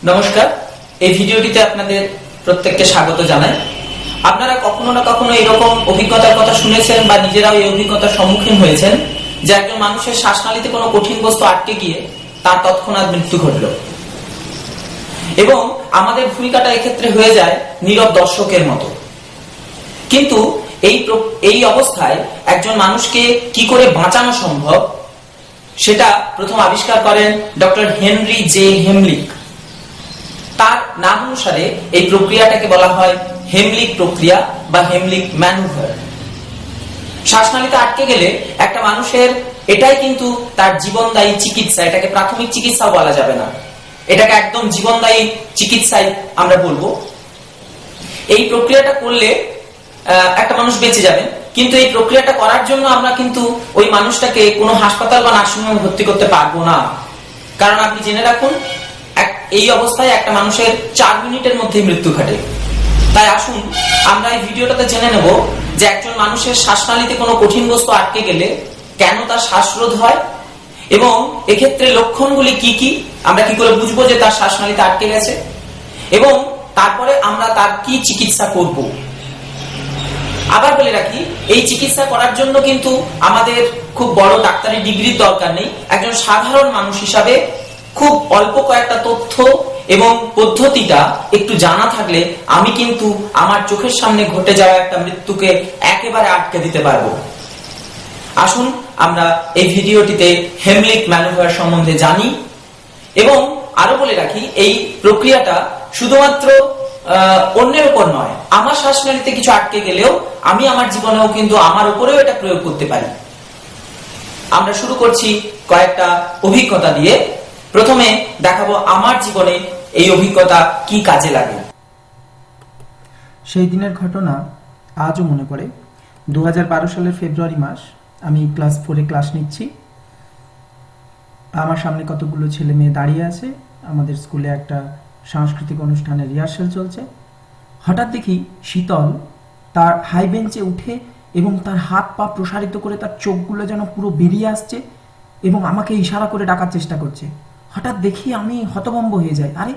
নমস্কার, এই ভিডিওটিতে আপনাদের প্রত্যেককে স্বাগত জানাই। আপনারা কখনো না কখনো এরকম অভিজ্ঞতার কথা শুনেছেন বা নিজেরাও এই অভিজ্ঞতার সম্মুখীন হয়েছেন যে একজন মানুষের শ্বাসনালীতে কোনো কঠিন বস্তু আটকে গিয়ে তার তৎক্ষণাৎ মৃত্যু ঘটল, এবং আমাদের ভূমিকাটা এক্ষেত্রে হয়ে যায় নীরব দর্শকের মতো। কিন্তু এই অবস্থায় একজন মানুষকে কি করে বাঁচানো সম্ভব সেটা প্রথম আবিষ্কার করেন ডক্টর হেনরি জে হেমলিক। তার নাম অনুসারে এই প্রক্রিয়াটাকে বলা হয় হেমলিক প্রক্রিয়া বা হেমলিক ম্যানুভার। শ্বাসনালীতে আটকে গেলে একটা মানুষের এটাই কিন্তু তার জীবনদায়ী চিকিৎসা, এটাকে প্রাথমিক চিকিৎসাও বলা যাবে না, এটাকে একদম জীবনদায়ী চিকিৎসাই আমরা বলবো। এই প্রক্রিয়াটা করলে একটা মানুষ বেঁচে যাবে, কিন্তু এই প্রক্রিয়াটা করার জন্য আমরা কিন্তু ওই মানুষটাকে কোনো হাসপাতাল বা নার্সিংহোমে ভর্তি করতে পারবো না। কারণ আপনি জেনে রাখুন, এই অবস্থায় একটা মানুষের 4 মিনিটের মধ্যে মৃত্যু ঘটে। তাই আসুন আমরা এই ভিডিওটাতে জেনে নেব যে একজন মানুষের শ্বাসনালীতে কোনো কঠিন বস্তু আটকে গেলে কেন তার শ্বাসরোধ হয়, এবং এক্ষেত্রে লক্ষণগুলি কি কি, আমরা কি করে বুঝবো যে তার শ্বাসনালীতে আটকে গেছে, এবং তারপরে আমরা তার কি চিকিৎসা করব। আবার বলে রাখি, এই চিকিৎসা করার জন্য কিন্তু আমাদের খুব বড় ডাক্তারি ডিগ্রির দরকার নেই। একজন সাধারণ মানুষ হিসাবে খুব অল্প কয়েকটা তথ্য এবং পদ্ধতিটা একটু জানা থাকলে আমি কিন্তু আমার চোখের সামনে ঘটে যাওয়া একটা মৃত্যুকে একেবারে আটকে দিতে পারবো। আসুন আমরা এই ভিডিওটিতে হেমলিক ম্যানুভার সম্বন্ধে জানি, এবং আরো বলে রাখি এই প্রক্রিয়াটা শুধুমাত্র অন্যের উপর নয়, আমার শ্বাসনালীতে কিছু আটকে গেলেও আমি আমার জীবনেও কিন্তু আমার উপরেও এটা প্রয়োগ করতে পারি। আমরা শুরু করছি কয়েকটা অভিজ্ঞতা দিয়ে। প্রথমে দেখাবো আমার জীবনে এই অভিজ্ঞতা কি কাজে লাগে। সেই দিনের ঘটনা আজও মনে পড়ে। 2012 সালের ফেব্রুয়ারি মাস, আমি ক্লাস 4-এ ক্লাস নিচ্ছি। আমার সামনে কতগুলো ছেলে মেয়ে দাঁড়িয়ে আছে। আমাদের স্কুলে একটা সাংস্কৃতিক অনুষ্ঠানের রিহার্সাল চলছে। হঠাৎ দেখি শীতল তার হাই বেঞ্চে উঠে এবং তার হাত পা প্রসারিত করে তার চোখগুলো যেন পুরো বেরিয়ে আসছে এবং আমাকে ইশারা করে ডাকার চেষ্টা করছে। হঠাৎ দেখি আমি হতভম্ব হয়ে যাই, আরে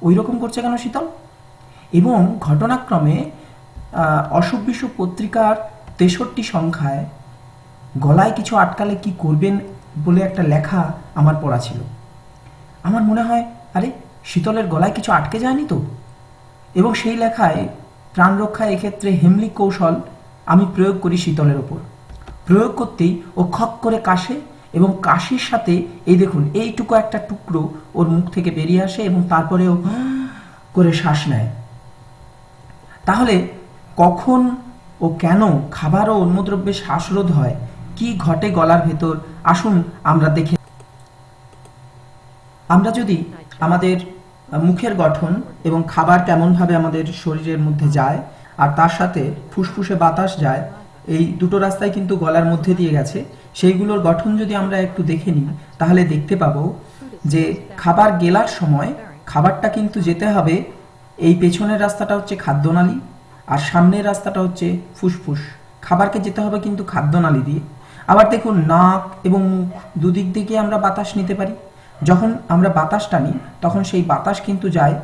ওই রকম করছে কেন শীতল? এবং ঘটনাক্রমে অশুভ বিশুভ পত্রিকার 63 সংখ্যায় গলায় কিছু আটকালে কি করবেন বলে একটা লেখা আমার পড়া ছিল। আমার মনে হয়, আরে শীতলের গলায় কিছু আটকে যায়নি তো। এবং সেই লেখায় প্রাণ রক্ষায় এক্ষেত্রে হেমলিক কৌশল আমি প্রয়োগ করি শীতলের ওপর। প্রয়োগ করতেই ও খক করে কাশে, এবং কাশির সাথে এই দেখুন এইটুকু একটা টুকরো ওর মুখ থেকে বেরিয়ে আসে এবং তারপরে ও করে শ্বাস নেয়। তাহলে কখন ও কেন খাবার ও অন্য দ্রব্যে শ্বাসরোধ হয়, কি ঘটে গলার ভেতর, আসুন আমরা দেখে। আমরা যদি আমাদের মুখের গঠন এবং খাবার কেমনভাবে আমাদের শরীরের মধ্যে যায় আর তার সাথে ফুসফুসে বাতাস যায়, এই দুটো রাস্তায় কিন্তু গলার মধ্যে দিয়ে গেছে, সেইগুলোর গঠন যদি আমরা একটু দেখে নিই তাহলে দেখতে পাবো যে খাবার গেলার সময় খাবারটা কিন্তু যেতে হবে, এই পেছনের রাস্তাটা হচ্ছে খাদ্যনালী আর সামনের রাস্তাটা হচ্ছে ফুসফুস। খাবারকে যেতে হবে কিন্তু খাদ্যনালী দিয়ে। আবার দেখুন নাক এবং মুখ দুদিক থেকে আমরা বাতাস নিতে পারি। যখন আমরা বাতাস টানি তখন সেই বাতাস কিন্তু যায়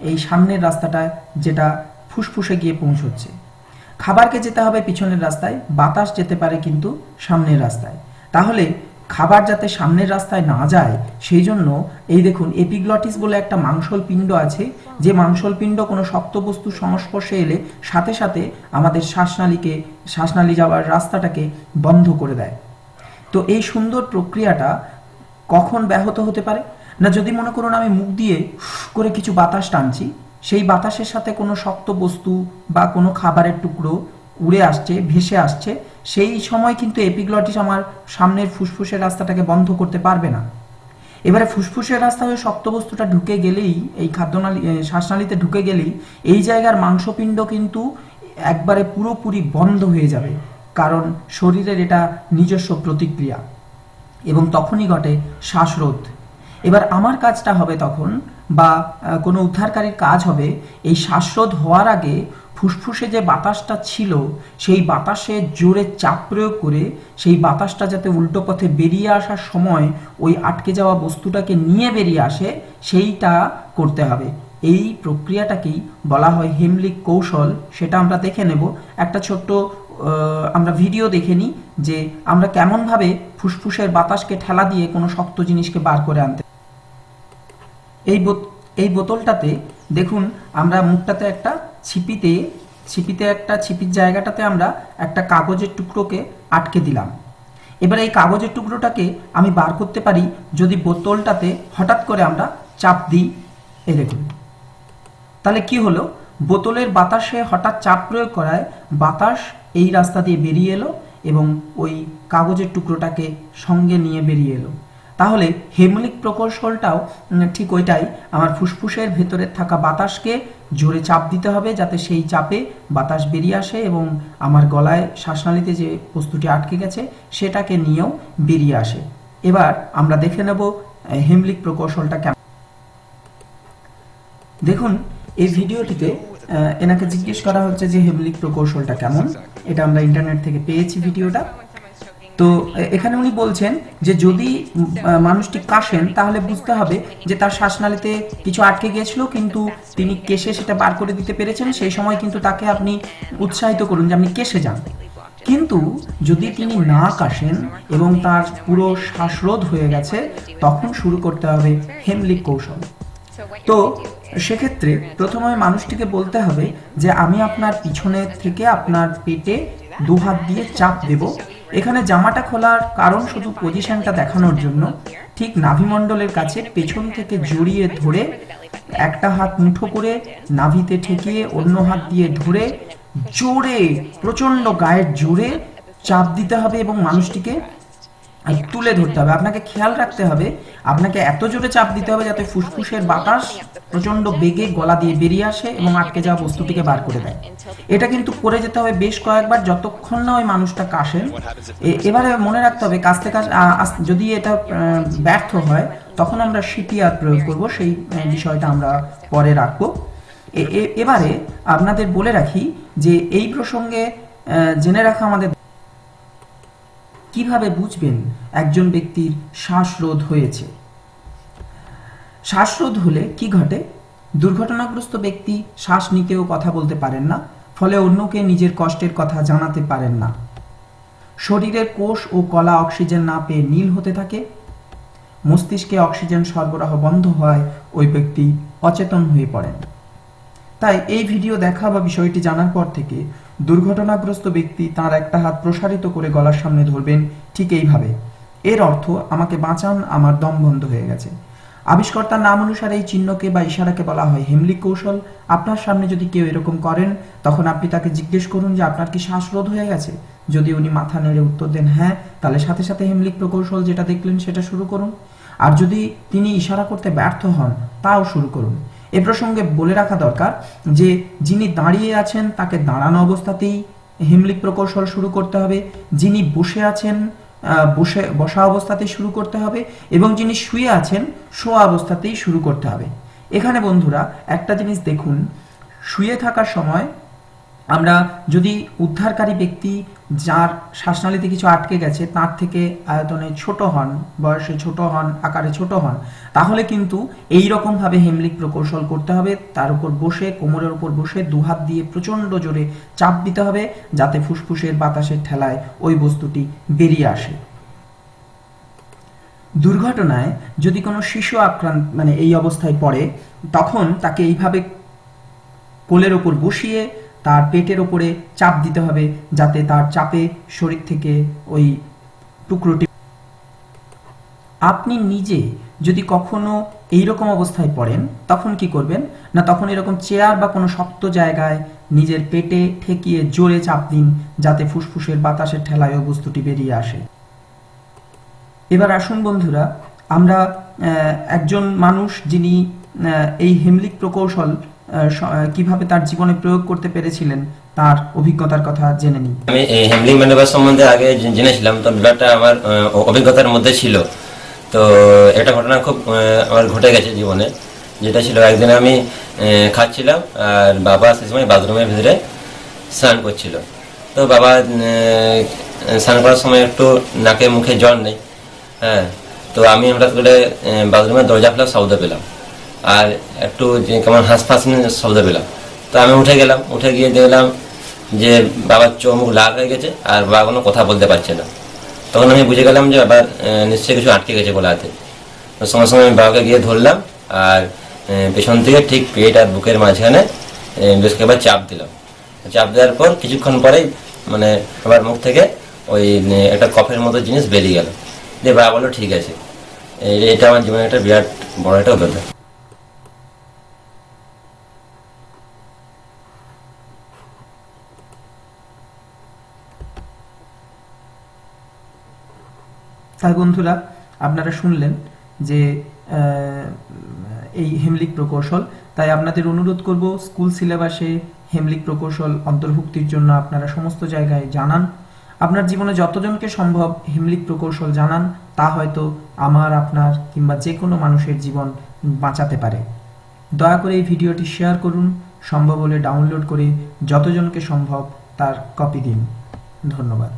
এই সামনের রাস্তাটা, যেটা ফুসফুসে গিয়ে পৌঁছচ্ছে। খাবারকে যেতে হবে পিছনের রাস্তায়, বাতাস যেতে পারে কিন্তু সামনের রাস্তায়। তাহলে খাবার যাতে সামনের রাস্তায় না যায় সেই জন্য এই দেখুন এপিগ্লটিস বলে একটা মাংসল পিণ্ড আছে, যে মাংসল পিণ্ড কোনো শক্ত বস্তুর সংস্পর্শে এলে সাথে সাথে আমাদের শ্বাসনালী যাওয়ার রাস্তাটাকে বন্ধ করে দেয়। তো এই সুন্দর প্রক্রিয়াটা কখন ব্যাহত হতে পারে না, যদি মনে করুন আমি মুখ দিয়ে করে কিছু বাতাস টানছি, সেই বাতাসের সাথে কোনো শক্ত বস্তু বা কোনো খাবারের টুকরো উড়ে আসছে, ভেসে আসছে, সেই সময় কিন্তু এপিগ্লটিস আমার সামনের ফুসফুসের রাস্তাটাকে বন্ধ করতে পারবে না। এবারে ফুসফুসের রাস্তা হয়ে শক্ত বস্তুটা ঢুকে গেলেই, এই শ্বাসনালীতে ঢুকে গেলেই এই জায়গার মাংসপিণ্ড কিন্তু একবারে পুরোপুরি বন্ধ হয়ে যাবে, কারণ শরীরের এটা নিজস্ব প্রতিক্রিয়া, এবং তখনই ঘটে শ্বাসরোধ। এবার আমার কাজটা হবে তখন, বা কোনো উদ্ধারকারীর কাজ হবে, এই শ্বাসরোধ হওয়ার আগে ফুসফুসে যে বাতাসটা ছিল সেই বাতাসে জোরে চাপ প্রয়োগ করে সেই বাতাসটা যাতে উল্টো পথে বেরিয়ে আসার সময় ওই আটকে যাওয়া বস্তুটাকে নিয়ে বেরিয়ে আসে, সেইটা করতে হবে। এই প্রক্রিয়াটাকেই বলা হয় হেমলিক কৌশল। সেটা আমরা দেখে নেব। একটা ছোট্ট আমরা ভিডিও দেখে নিই যে আমরা কেমনভাবে ফুসফুসের বাতাসকে ঠেলা দিয়ে কোনো শক্ত জিনিসকে বার করে আনতে। এই বোতলটাতে দেখুন আমরা মুখটাতে একটা ছিপির জায়গাটাতে আমরা একটা কাগজের টুকরোকে আটকে দিলাম। এবার এই কাগজের টুকরোটাকে আমি বার করতে পারি যদি বোতলটাতে হঠাৎ করে আমরা চাপ দিই। এই দেখুন, তাহলে কি হলো, বোতলের বাতাসে হঠাৎ চাপ প্রয়োগ করায় বাতাস এই রাস্তা দিয়ে বেরিয়ে এলো এবং ওই কাগজের টুকরোটাকে সঙ্গে নিয়ে বেরিয়ে এলো। তাহলে হেমলিক প্রকৌশলটাও ঠিক ওইটাই। আমার ফুসফুসের ভেতরে থাকা বাতাসকে জোরে চাপ দিতে হবে যাতে সেই চাপে বাতাস বেরিয়ে আসে এবং আমার গলায় শ্বাসনালীতে যে বস্তুটি আটকে গেছে সেটাকে নিয়েও বেরিয়ে আসে। এবার আমরা দেখে নেব হেমলিক প্রকৌশলটা কেমন। দেখুন এই ভিডিওটিতে এনাকে জিজ্ঞেস করা হচ্ছে যে হেমলিক প্রকৌশলটা কেমন। এটা আমরা ইন্টারনেট থেকে পেয়েছি ভিডিওটা। তো এখানে উনি বলছেন যে যদি মানুষটি কাশেন তাহলে বুঝতে হবে যে তার শ্বাসনালীতে কিছু আটকে গিয়েছিল, কিন্তু তিনি কেশে সেটা বার করে দিতে পেরেছেন। সেই সময় কিন্তু তাকে আপনি উৎসাহিত করুন যে আপনি কেশে যান। কিন্তু যদি তিনি না কাশেন এবং তার পুরো শ্বাসরোধ হয়ে গেছে, তখন শুরু করতে হবে হেমলিক কৌশল। তো সেক্ষেত্রে প্রথমে মানুষটিকে বলতে হবে যে আমি আপনার পিছনে থেকে আপনার পেটে দু হাত দিয়ে চাপ দেব। এখানে জামাটা খোলার কারণ শুধু পজিশনটা দেখানোর জন্য। ঠিক নাভিমণ্ডলের কাছে পেছন থেকে জড়িয়ে ধরে একটা হাত মুঠো করে নাভিতে ঠেকিয়ে অন্য হাত দিয়ে ধরে জোরে, প্রচন্ড গায়ের জোরে চাপ দিতে হবে এবং মানুষটিকে তুলে ধরতে হবে। আপনাকে খেয়াল রাখতে হবে, আপনাকে এত জোরে চাপ দিতে হবে যাতে ফুসফুসের বাতাস প্রচন্ড বেগে গলা দিয়ে বেরিয়ে আসে এবং আটকে যাওয়া বস্তুটিকে বার করে দেয়। এটা কিন্তু করে যেতে হবে বেশ কয়েকবার, যতক্ষণ না ওই মানুষটা কাশেন। এবারে মনে রাখতে হবে কাশতে যদি এটা ব্যর্থ হয় তখন আমরা সিপিআর প্রয়োগ করব। সেই বিষয়টা আমরা পরে রাখবো। এবারে আপনাদের বলে রাখি যে এই প্রসঙ্গে জেনে রাখা আমাদের কিভাবে বুঝবেন একজন ব্যক্তির শ্বাসরোধ হয়েছে। শ্বাসরোধ হলে কি ঘটে? দুর্ঘটনাগ্রস্ত ব্যক্তি শ্বাস নিতেও কথা বলতে পারেন না, ফলে অন্যকে নিজের কষ্টের কথা জানাতে পারেন না। শরীরের কোষ ও কলা অক্সিজেন না পেয়ে নীল হতে থাকে। মস্তিষ্কে অক্সিজেন সরবরাহ বন্ধ হয়, ওই ব্যক্তি অচেতন হয়ে পড়েন। তাই এই ভিডিও দেখা বা বিষয়টি জানার পর থেকে দুর্ঘটনাগ্রস্ত ব্যক্তি তার একটা হাত প্রসারিত করে গলার সামনে ধরবেন ঠিক এইভাবে। এর অর্থ আমাকে বাঁচান, আমার দম বন্ধ হয়ে গেছে। আবিষ্কর্তার নাম অনুসারে এই চিহ্নকে বা ইশারাকে বলা হয় হেমলিক কৌশল। আপনার সামনে যদি কেউ এরকম করেন তখন আপনি তাকে জিজ্ঞেস করুন যে আপনার কি শ্বাসরোধ হয়ে গেছে। যদি উনি মাথা নেড়ে উত্তর দেন হ্যাঁ, তাহলে সাথে সাথে হেমলিক প্রকৌশল যেটা দেখলেন সেটা শুরু করুন। আর যদি তিনি ইশারা করতে ব্যর্থ হন তাও শুরু করুন। এ প্রসঙ্গে বলে রাখা দরকার যে যিনি দাঁড়িয়ে আছেন তাকে দাঁড়ানো অবস্থাতেই হেমলিক প্রকৌশল শুরু করতে হবে, যিনি বসে আছেন বসা অবস্থাতেই শুরু করতে হবে এবং যিনি শুয়ে আছেন শোয়া অবস্থাতেই শুরু করতে হবে। এখানে বন্ধুরা একটা জিনিস দেখুন, শুয়ে থাকার সময় আমরা যদি উদ্ধারকারী ব্যক্তি যার শ্বাসনালীতে কিছু আটকে গেছে তার থেকে আয়তনে ছোট হন, বয়সে ছোট হন, আকারে ছোট হন, তাহলে কিন্তু এই রকম ভাবে হেমলিক প্রকৌশল করতে হবে। তার উপর বসে, কোমরের উপর বসে দুহাত দিয়ে প্রচন্ড জোরে চাপ দিতে হবে যাতে ফুসফুসের বাতাসের ঠেলায় ওই বস্তুটি বেরিয়ে আসে। দুর্ঘটনায় যদি কোনো শিশু এই অবস্থায় পড়ে তখন তাকে এইভাবে কোলের ওপর বসিয়ে তার পেটের ওপরে চাপ দিতে হবে যাতে তার চাপে শরীর থেকে ওই টুকরোটি। আপনি নিজে যদি কখনো এইরকম অবস্থায় পড়েন তখন কি করবেন না, তখন এরকম চেয়ার বা কোনো শক্ত জায়গায় নিজের পেটে ঠেকিয়ে জোরে চাপ দিন যাতে ফুসফুসের বাতাসের ঠেলায় ওই বস্তুটি বেরিয়ে আসে। এবার আসুন বন্ধুরা, আমরা একজন মানুষ যিনি এই হেমলিক প্রকৌশল কিভাবে তার জীবনে প্রয়োগ করতে পেরেছিলেন তার অভিজ্ঞতার কথা জেনে নিই। আমি হেমলিক ম্যানুভার সম্বন্ধে আগে জেনেছিলাম, তো ব্যাপারটা আমার অভিজ্ঞতার মধ্যে ছিল। তো একটা ঘটনা খুব আমার ঘটে গেছে জীবনে, যেটা ছিল একদিন আমি খাচ্ছিলাম আর বাবা সে সময় বাথরুমের ভিতরে স্নান করছিল। তো বাবা স্নান করার সময় একটু নাকে মুখে জল নেই, হ্যাঁ, তো আমি হঠাৎ করে বাথরুমের দরজা খোলার শব্দ পেলাম। আর একটু যে কেমন হাঁসফাঁস শব্দ পেলাম। তো আমি উঠে গেলাম, উঠে গিয়ে দেখলাম যে বাবার চোখ মুখ লাল হয়ে গেছে আর বাবা কোনো কথা বলতে পারছে না। তখন আমি বুঝে গেলাম যে বাবার নিশ্চয়ই কিছু আটকে গেছে গলাতে। তো সঙ্গে সঙ্গে আমি বাবাকে গিয়ে ধরলাম আর পেছন থেকে ঠিক পেট আর বুকের মাঝখানে বেশ কয়েকবার চাপ দিলাম। চাপ দেওয়ার পর কিছুক্ষণ পরেই মানে আমার মুখ থেকে ওই একটা কফের মতো জিনিস বেরিয়ে গেল। দিয়ে বাবা বললো ঠিক আছে। এটা আমার জীবনে একটা বিরাট বড় একটা অভিজ্ঞতা। তাই বন্ধুরা, আপনারা শুনলেন যে এই হেমলিক প্রকৌশল। তাই আপনাদের অনুরোধ করব স্কুল সিলেবাসে হেমলিক প্রকৌশল অন্তর্ভুক্তির জন্য আপনারা সমস্ত জায়গায় জানান। আপনার জীবনে যতজনকে সম্ভব হেমলিক প্রকৌশল জানান, তা হয়তো আমার, আপনার কিংবা যে কোনো মানুষের জীবন বাঁচাতে পারে। দয়া করে এই ভিডিওটি শেয়ার করুন, সম্ভব হলে ডাউনলোড করে যতজনকে সম্ভব তার কপি দিন। ধন্যবাদ।